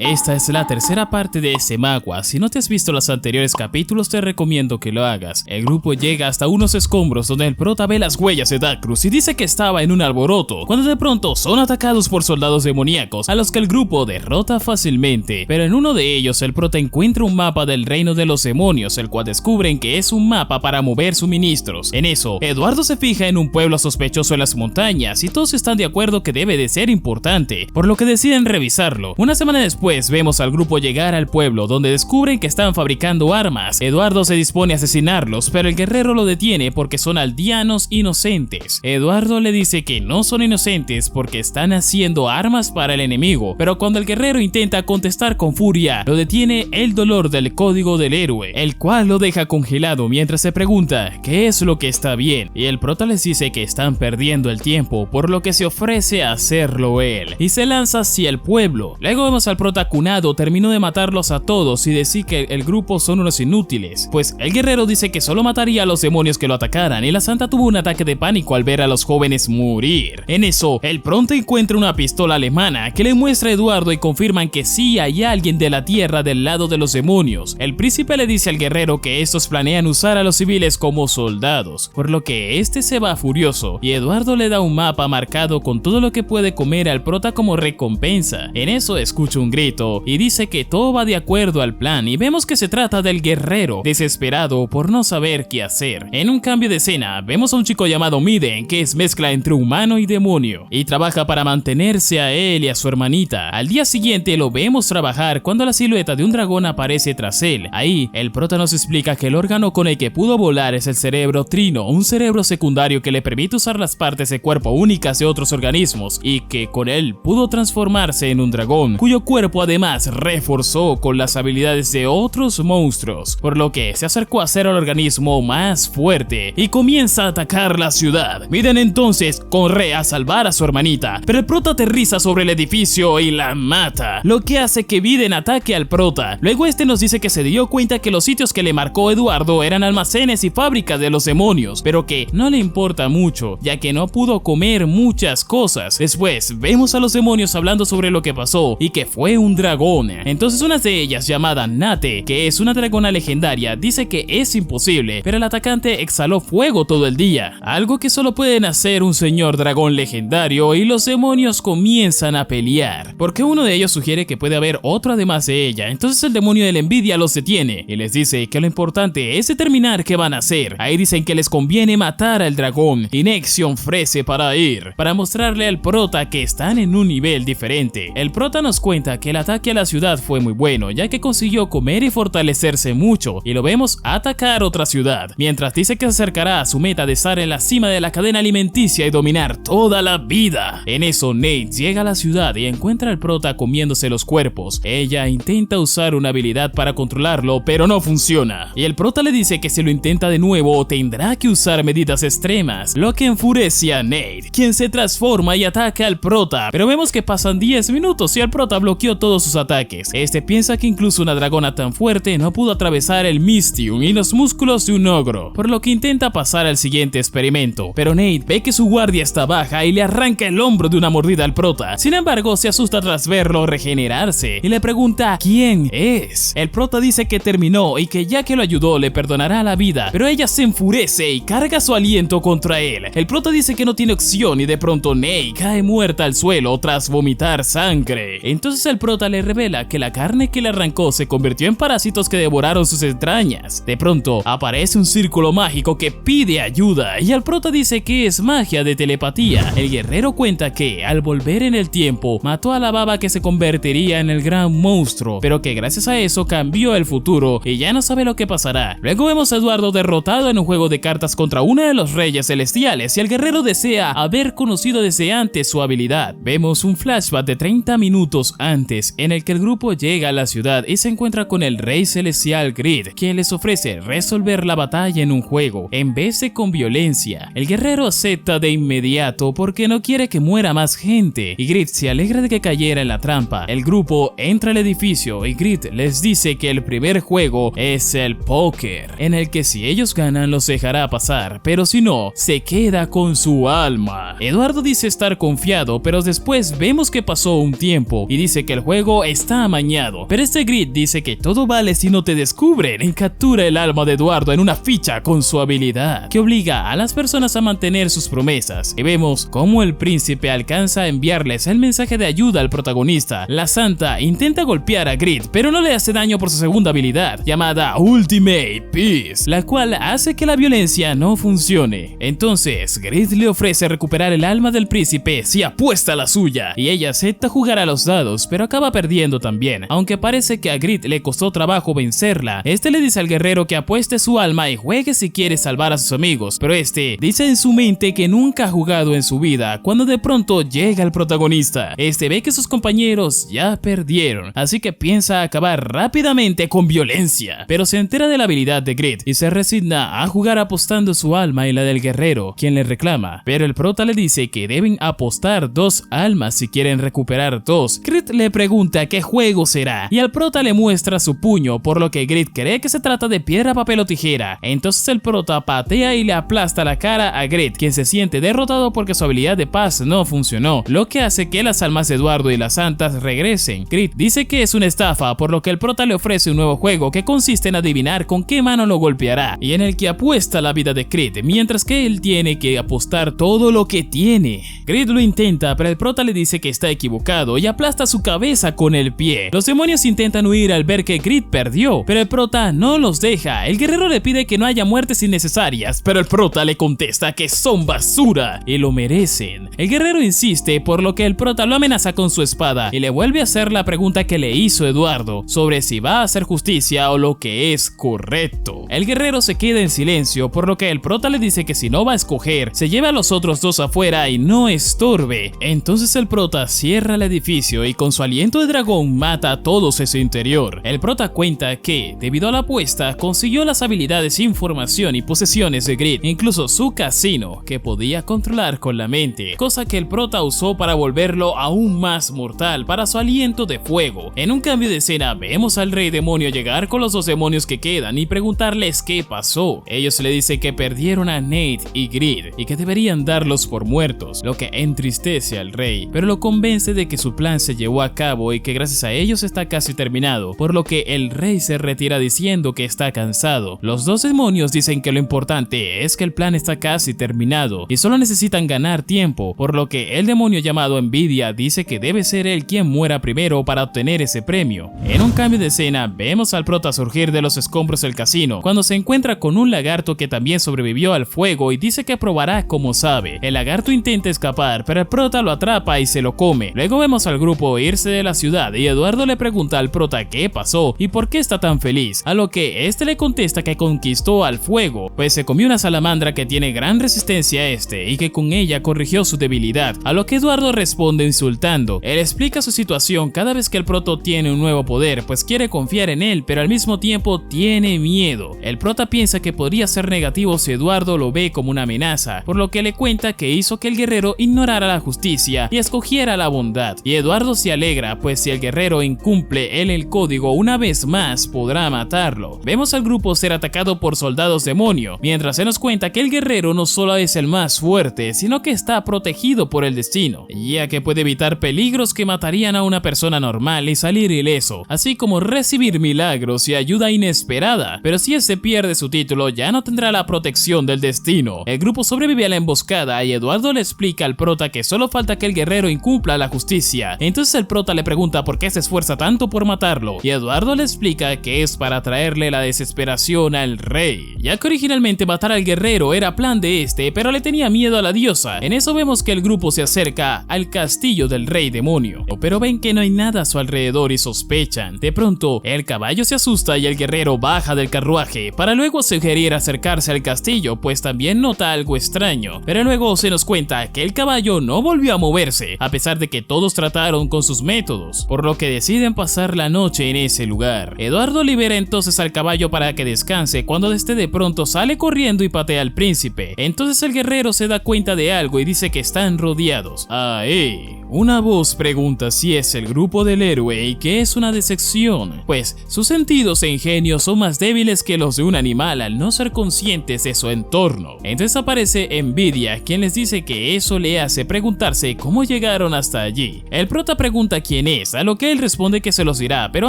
Esta es la tercera parte de este manga. Si no te has visto los anteriores capítulos, te recomiendo que lo hagas. El grupo llega hasta unos escombros donde el prota ve las huellas de Darkrus y dice que estaba en un alboroto, cuando de pronto son atacados por soldados demoníacos a los que el grupo derrota fácilmente. Pero en uno de ellos el prota encuentra un mapa del reino de los demonios, el cual descubren que es un mapa para mover suministros. En eso, Eduardo se fija en un pueblo sospechoso en las montañas y todos están de acuerdo que debe de ser importante, por lo que deciden revisarlo. Una semana después vemos al grupo llegar al pueblo, donde descubren que están fabricando armas. Eduardo se dispone a asesinarlos, pero el guerrero lo detiene porque son aldeanos inocentes. Eduardo le dice que no son inocentes porque están haciendo armas para el enemigo, pero cuando el guerrero intenta contestar con furia, lo detiene el dolor del código del héroe, el cual lo deja congelado mientras se pregunta qué es lo que está bien, y el prota les dice que están perdiendo el tiempo, por lo que se ofrece a hacerlo él, y se lanza hacia el pueblo. Luego vemos al prota Kunado terminó de matarlos a todos y decir que el grupo son unos inútiles, pues el guerrero dice que solo mataría a los demonios que lo atacaran, y la santa tuvo un ataque de pánico al ver a los jóvenes morir. En eso, el pronto encuentra una pistola alemana que le muestra a Eduardo y confirman que sí hay alguien de la tierra del lado de los demonios. El príncipe le dice al guerrero que estos planean usar a los civiles como soldados, por lo que este se va furioso y Eduardo le da un mapa marcado con todo lo que puede comer al prota como recompensa. En eso escucha un grito y dice que todo va de acuerdo al plan, y vemos que se trata del guerrero desesperado por no saber qué hacer. En un cambio de escena vemos a un chico llamado Miden, que es mezcla entre humano y demonio y trabaja para mantenerse a él y a su hermanita. Al día siguiente lo vemos trabajar cuando la silueta de un dragón aparece tras él. Ahí el prota nos explica que el órgano con el que pudo volar es el cerebro trino, un cerebro secundario que le permite usar las partes de cuerpo únicas de otros organismos, y que con él pudo transformarse en un dragón, cuyo cuerpo además reforzó con las habilidades de otros monstruos, por lo que se acercó a ser el organismo más fuerte y comienza a atacar la ciudad. Miden entonces corre a salvar a su hermanita, pero el prota aterriza sobre el edificio y la mata, lo que hace que Miden ataque al prota. Luego este nos dice que se dio cuenta que los sitios que le marcó Eduardo eran almacenes y fábricas de los demonios, pero que no le importa mucho, ya que no pudo comer muchas cosas. Después vemos a los demonios hablando sobre lo que pasó y que fue un dragón. Entonces una de ellas, llamada Nate, que es una dragona legendaria, dice que es imposible, pero el atacante exhaló fuego todo el día, algo que solo pueden hacer un señor dragón legendario, y los demonios comienzan a pelear, porque uno de ellos sugiere que puede haber otro además de ella. Entonces el demonio de la envidia los detiene y les dice que lo importante es determinar qué van a hacer. Ahí dicen que les conviene matar al dragón, y Nexion ofrece para ir, para mostrarle al prota que están en un nivel diferente. El prota nos cuenta que el ataque a la ciudad fue muy bueno, ya que consiguió comer y fortalecerse mucho, y lo vemos atacar otra ciudad, mientras dice que se acercará a su meta de estar en la cima de la cadena alimenticia y dominar toda la vida. En eso Nate llega a la ciudad y encuentra al prota comiéndose los cuerpos. Ella intenta usar una habilidad para controlarlo, pero no funciona, y el prota le dice que si lo intenta de nuevo tendrá que usar medidas extremas, lo que enfurece a Nate, quien se transforma y ataca al prota, pero vemos que pasan 10 minutos y el prota bloqueó todos sus ataques. Este piensa que incluso una dragona tan fuerte no pudo atravesar el Mystium y los músculos de un ogro, por lo que intenta pasar al siguiente experimento, pero Nate ve que su guardia está baja y le arranca el hombro de una mordida al prota. Sin embargo, se asusta tras verlo regenerarse y le pregunta quién es. El prota dice que terminó y que ya que lo ayudó le perdonará la vida, pero ella se enfurece y carga su aliento contra él. El prota dice que no tiene opción y de pronto Nate cae muerta al suelo tras vomitar sangre. Entonces el prota le revela que la carne que le arrancó se convirtió en parásitos que devoraron sus entrañas. De pronto aparece un círculo mágico que pide ayuda y el prota dice que es magia de telepatía. El guerrero cuenta que al volver en el tiempo mató a la baba que se convertiría en el gran monstruo, pero que gracias a eso cambió el futuro y ya no sabe lo que pasará. Luego vemos a Eduardo derrotado en un juego de cartas contra uno de los reyes celestiales y el guerrero desea haber conocido desde antes su habilidad. Vemos un flashback de 30 minutos antes en el que el grupo llega a la ciudad y se encuentra con el rey celestial Grid, quien les ofrece resolver la batalla en un juego en vez de con violencia. El guerrero acepta de inmediato porque no quiere que muera más gente y Grid se alegra de que cayera en la trampa. El grupo entra al edificio y Grid les dice que el primer juego es el póker, en el que si ellos ganan los dejará pasar, pero si no, se queda con su alma. Eduardo dice estar confiado, pero después vemos que pasó un tiempo y dice que el juego juego está amañado, pero este Grid dice que todo vale si no te descubren y captura el alma de Eduardo en una ficha con su habilidad, que obliga a las personas a mantener sus promesas. Y vemos cómo el príncipe alcanza a enviarles el mensaje de ayuda al protagonista. La santa intenta golpear a Grid, pero no le hace daño por su segunda habilidad, llamada Ultimate Peace, la cual hace que la violencia no funcione. Entonces, Grid le ofrece recuperar el alma del príncipe si apuesta la suya, y ella acepta jugar a los dados, pero acaba perdiendo también. Aunque parece que a Grid le costó trabajo vencerla, este le dice al guerrero que apueste su alma y juegue si quiere salvar a sus amigos, pero este dice en su mente que nunca ha jugado en su vida, cuando de pronto llega el protagonista. Este ve que sus compañeros ya perdieron, así que piensa acabar rápidamente con violencia, pero se entera de la habilidad de Grid y se resigna a jugar apostando su alma y la del guerrero, quien le reclama, pero el prota le dice que deben apostar 2 almas si quieren recuperar 2. Grid le pregunta qué juego será y al prota le muestra su puño, por lo que Grid cree que se trata de piedra, papel o tijera. Entonces el prota patea y le aplasta la cara a Grid, quien se siente derrotado porque su habilidad de paz no funcionó, lo que hace que las almas de Eduardo y las santas regresen. Grid dice que es una estafa, por lo que el prota le ofrece un nuevo juego que consiste en adivinar con qué mano lo golpeará, y en el que apuesta la vida de Grid, mientras que él tiene que apostar todo lo que tiene. Grid lo intenta, pero el prota le dice que está equivocado y aplasta su cabeza con el pie. Los demonios intentan huir al ver que Grid perdió, pero el prota no los deja. El guerrero le pide que no haya muertes innecesarias, pero el prota le contesta que son basura y lo merecen. El guerrero insiste, por lo que el prota lo amenaza con su espada y le vuelve a hacer la pregunta que le hizo Eduardo sobre si va a hacer justicia o lo que es correcto. El guerrero se queda en silencio, por lo que el prota le dice que si no va a escoger, se lleve a los otros 2 afuera y no estorbe. Entonces el prota cierra el edificio y con su aliento de dragón mata a todos en su interior. El prota cuenta que, debido a la apuesta, consiguió las habilidades, información y posesiones de Grid, incluso su casino, que podía controlar con la mente, cosa que el prota usó para volverlo aún más mortal para su aliento de fuego. En un cambio de escena vemos al rey demonio llegar con los 2 demonios que quedan y preguntarles qué pasó. Ellos le dicen que perdieron a Nate y Grid y que deberían darlos por muertos, lo que entristece al rey, pero lo convence de que su plan se llevó a cabo y que gracias a ellos está casi terminado, por lo que el rey se retira diciendo que está cansado. Los 2 demonios dicen que lo importante es que el plan está casi terminado y solo necesitan ganar tiempo, por lo que el demonio llamado Envidia dice que debe ser él quien muera primero para obtener ese premio. En un cambio de escena vemos al prota surgir de los escombros del casino cuando se encuentra con un lagarto que también sobrevivió al fuego y dice que probará como sabe. El lagarto intenta escapar, pero el prota lo atrapa y se lo come. Luego vemos al grupo irse de la ciudad y Eduardo le pregunta al prota qué pasó y por qué está tan feliz, a lo que este le contesta que conquistó al fuego, pues se comió una salamandra que tiene gran resistencia a este y que con ella corrigió su debilidad, a lo que Eduardo responde insultando. Él explica su situación cada vez que el prota tiene un nuevo poder, pues quiere confiar en él, pero al mismo tiempo tiene miedo. El prota piensa que podría ser negativo si Eduardo lo ve como una amenaza, por lo que le cuenta que hizo que el guerrero ignorara la justicia y escogiera la bondad, y Eduardo se alegra, pues si el guerrero incumple el código una vez más podrá matarlo. Vemos al grupo ser atacado por soldados demonio, mientras se nos cuenta que el guerrero no solo es el más fuerte, sino que está protegido por el destino, ya que puede evitar peligros que matarían a una persona normal y salir ileso, así como recibir milagros y ayuda inesperada. Pero si este pierde su título, ya no tendrá la protección del destino. El grupo sobrevive a la emboscada y Eduardo le explica al prota que solo falta que el guerrero incumpla la justicia. Entonces el prota le pregunta por qué se esfuerza tanto por matarlo, y Eduardo le explica que es para traerle la desesperación al rey, ya que originalmente matar al guerrero era plan de este, pero le tenía miedo a la diosa. En eso vemos que el grupo se acerca al castillo del rey demonio, pero ven que no hay nada a su alrededor y sospechan. De pronto el caballo se asusta y el guerrero baja del carruaje para luego sugerir acercarse al castillo, pues también nota algo extraño, pero luego se nos cuenta que el caballo no volvió a moverse a pesar de que todos trataron con sus métodos, por lo que deciden pasar la noche en ese lugar. Eduardo libera entonces al caballo para que descanse cuando este de pronto sale corriendo y patea al príncipe. Entonces el guerrero se da cuenta de algo y dice que están rodeados. Ahí, una voz pregunta si es el grupo del héroe y que es una decepción, pues sus sentidos e ingenios son más débiles que los de un animal al no ser conscientes de su entorno. Entonces aparece Envidia, quien les dice que eso le hace preguntarse cómo llegaron hasta allí. El prota pregunta quién quién es, a lo que él responde que se los dirá, pero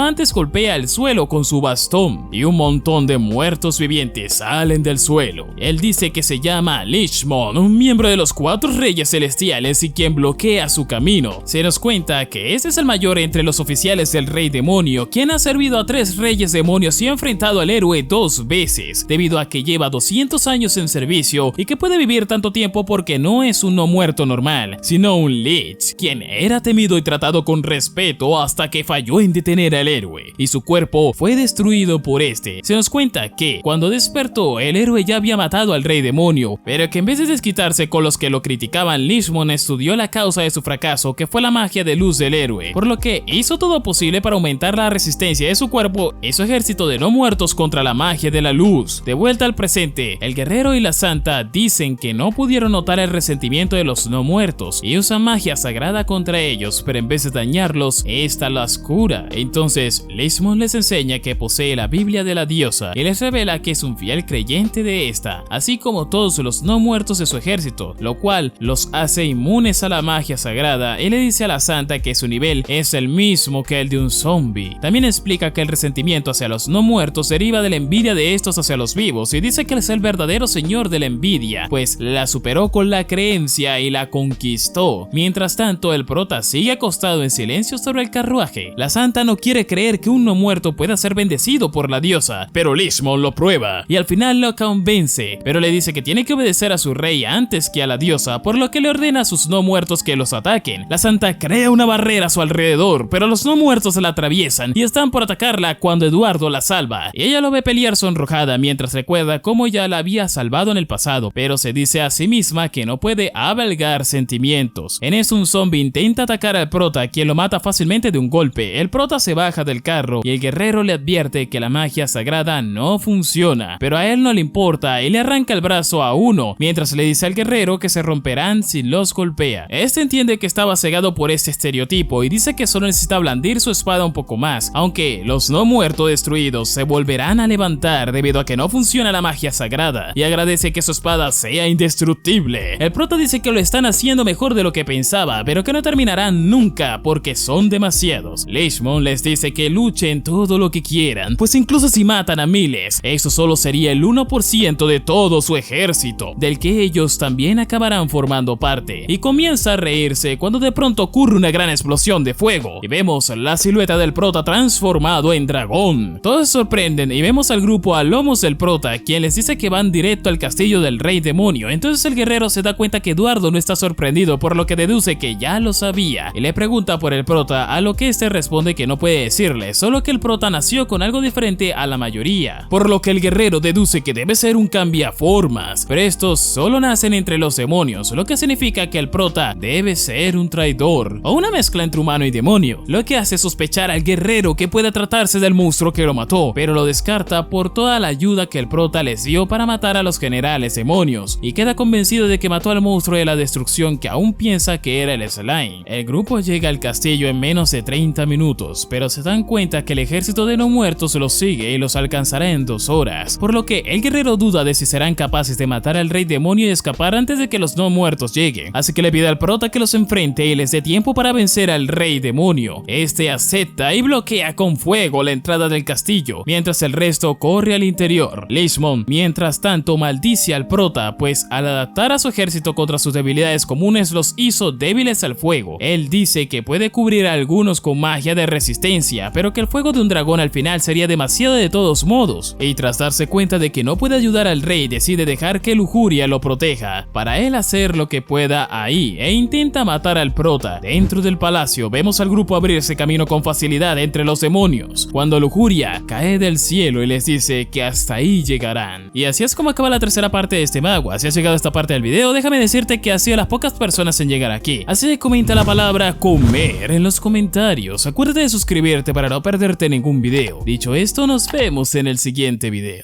antes golpea el suelo con su bastón y un montón de muertos vivientes salen del suelo. Él dice que se llama Lishmon, un miembro de los 4 reyes celestiales y quien bloquea su camino. Se nos cuenta que este es el mayor entre los oficiales del rey demonio, quien ha servido a 3 reyes demonios y ha enfrentado al héroe 2 veces, debido a que lleva 200 años en servicio y que puede vivir tanto tiempo porque no es un no muerto normal, sino un Lich, quien era temido y tratado con respeto hasta que falló en detener al héroe, y su cuerpo fue destruido por este. Se nos cuenta que, cuando despertó, el héroe ya había matado al rey demonio, pero que en vez de desquitarse con los que lo criticaban, Lishmon estudió la causa de su fracaso, que fue la magia de luz del héroe, por lo que hizo todo posible para aumentar la resistencia de su cuerpo y su ejército de no muertos contra la magia de la luz. De vuelta al presente, el guerrero y la santa dicen que no pudieron notar el resentimiento de los no muertos y usan magia sagrada contra ellos, pero en vez de dañarlos, esta los cura. Entonces, Lishmon les enseña que posee la Biblia de la diosa y les revela que es un fiel creyente de esta, así como todos los no muertos de su ejército, lo cual los hace inmunes a la magia sagrada, y le dice a la santa que su nivel es el mismo que el de un zombie. También explica que el resentimiento hacia los no muertos deriva de la envidia de estos hacia los vivos, y dice que él es el verdadero señor de la envidia, pues la superó con la creencia y la conquistó. Mientras tanto, el prota sigue acostado en silencio sobre el carruaje. La santa no quiere creer que un no muerto pueda ser bendecido por la diosa, pero Lishmon lo prueba y al final lo convence, pero le dice que tiene que obedecer a su rey antes que a la diosa, por lo que le ordena a sus no muertos que los ataquen. La santa crea una barrera a su alrededor, pero los no muertos la atraviesan y están por atacarla cuando Eduardo la salva. Ella lo ve pelear sonrojada mientras recuerda cómo ya la había salvado en el pasado, pero se dice a sí misma que no puede avalgar sentimientos. En eso un zombie intenta atacar al prota, quien lo mata fácilmente de un golpe. El prota se baja del carro y el guerrero le advierte que la magia sagrada no funciona, pero a él no le importa y le arranca el brazo a uno, mientras le dice al guerrero que se romperán si los golpea. Este entiende que estaba cegado por este estereotipo y dice que solo necesita blandir su espada un poco más, aunque los no muertos destruidos se volverán a levantar debido a que no funciona la magia sagrada, y agradece que su espada sea indestructible. El prota dice que lo están haciendo mejor de lo que pensaba, pero que no terminarán nunca porque son demasiados. Lishmon les dice que luchen todo lo que quieran, pues incluso si matan a miles, eso solo sería el 1% de todo su ejército, del que ellos también acabarán formando parte, y comienza a reírse cuando de pronto ocurre una gran explosión de fuego y vemos la silueta del prota transformado en dragón. Todos se sorprenden y vemos al grupo a lomos del prota, quien les dice que van directo al castillo del rey demonio. Entonces el guerrero se da cuenta que Eduardo no está sorprendido, por lo que deduce que ya lo sabía y le pregunta por el prota, a lo que este responde que no puede decirle, solo que el prota nació con algo diferente a la mayoría, por lo que el guerrero deduce que debe ser un cambiaformas, pero estos solo nacen entre los demonios, lo que significa que el prota debe ser un traidor o una mezcla entre humano y demonio, lo que hace sospechar al guerrero que pueda tratarse del monstruo que lo mató, pero lo descarta por toda la ayuda que el prota les dio para matar a los generales demonios, y queda convencido de que mató al monstruo de la destrucción, que aún piensa que era el slime. El grupo llega al castillo en menos de 30 minutos, pero se dan cuenta que el ejército de no muertos los sigue y los alcanzará en 2 horas, por lo que el guerrero duda de si serán capaces de matar al rey demonio y escapar antes de que los no muertos lleguen, así que le pide al prota que los enfrente y les dé tiempo para vencer al rey demonio. Este acepta y bloquea con fuego la entrada del castillo, mientras el resto corre al interior. Lishmon, mientras tanto, maldice al prota, pues al adaptar a su ejército contra sus debilidades comunes los hizo débiles al fuego. Él dice que puede cubrir a algunos con magia de resistencia, pero que el fuego de un dragón al final sería demasiado de todos modos, y tras darse cuenta de que no puede ayudar al rey, decide dejar que Lujuria lo proteja, para él hacer lo que pueda ahí, e intenta matar al prota. Dentro del palacio vemos al grupo abrirse camino con facilidad entre los demonios, cuando Lujuria cae del cielo y les dice que hasta ahí llegarán. Y así es como acaba la tercera parte de este magua. Si has llegado a esta parte del video, déjame decirte que has sido las pocas personas en llegar aquí, así que comenta la palabra comer en los comentarios. Acuérdate de suscribirte para no perderte ningún video. Dicho esto, nos vemos en el siguiente video.